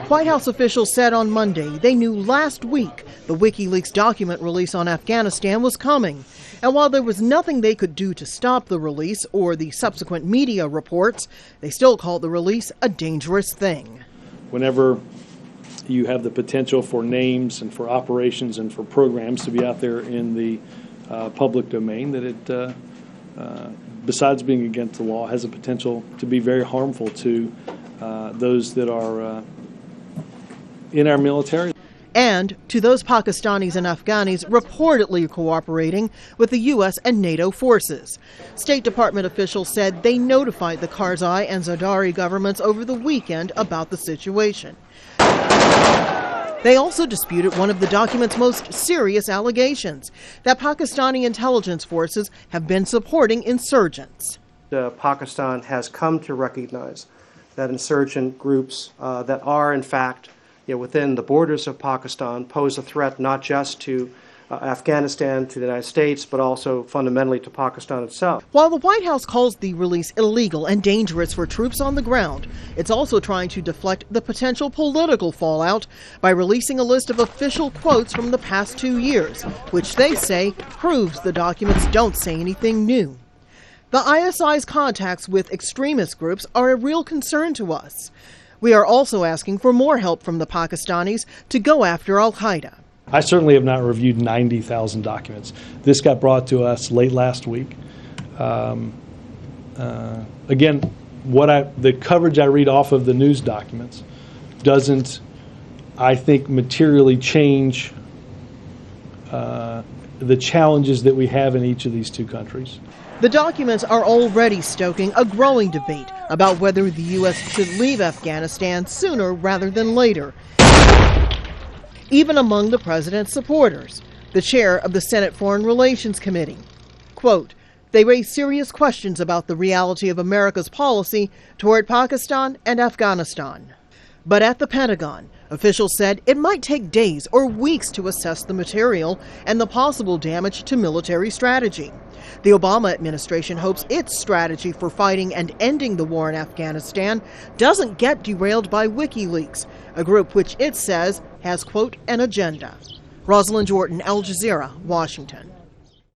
White House officials said on Monday they knew last week the Wikileaks document release on Afghanistan was coming. And while there was nothing they could do to stop the release or the subsequent media reports, they still called the release a dangerous thing. Whenever you have the potential for names and for operations and for programs to be out there in the public domain, that it, besides being against the law, has a potential to be very harmful to those that are in our military. And to those Pakistanis and Afghanis reportedly cooperating with the U.S. and NATO forces. State Department officials said they notified the Karzai and Zardari governments over the weekend about the situation. They also disputed one of the document's most serious allegations, that Pakistani intelligence forces have been supporting insurgents. Pakistan has come to recognize that insurgent groups that are, in fact, within the borders of Pakistan pose a threat not just to Afghanistan, to the United States, but also fundamentally to Pakistan itself. While the White House calls the release illegal and dangerous for troops on the ground, it's also trying to deflect the potential political fallout by releasing a list of official quotes from the past 2 years, which they say proves the documents don't say anything new. The ISI's contacts with extremist groups are a real concern to us. We are also asking for more help from the Pakistanis to go after al-Qaeda. I certainly have not reviewed 90,000 documents. This got brought to us late last week. Again, the coverage I read off of the news documents doesn't, I think, materially change the challenges that we have in each of these two countries. The documents are already stoking a growing debate about whether the U.S. should leave Afghanistan sooner rather than later, even among the president's supporters. The chair of the Senate Foreign Relations Committee, quote, "They raise serious questions about the reality of America's policy toward Pakistan and Afghanistan." But at the Pentagon, officials said it might take days or weeks to assess the material and the possible damage to military strategy. The Obama administration hopes its strategy for fighting and ending the war in Afghanistan doesn't get derailed by Wikileaks, a group which it says has, quote, an agenda. Rosiland Jordan, Al Jazeera, Washington.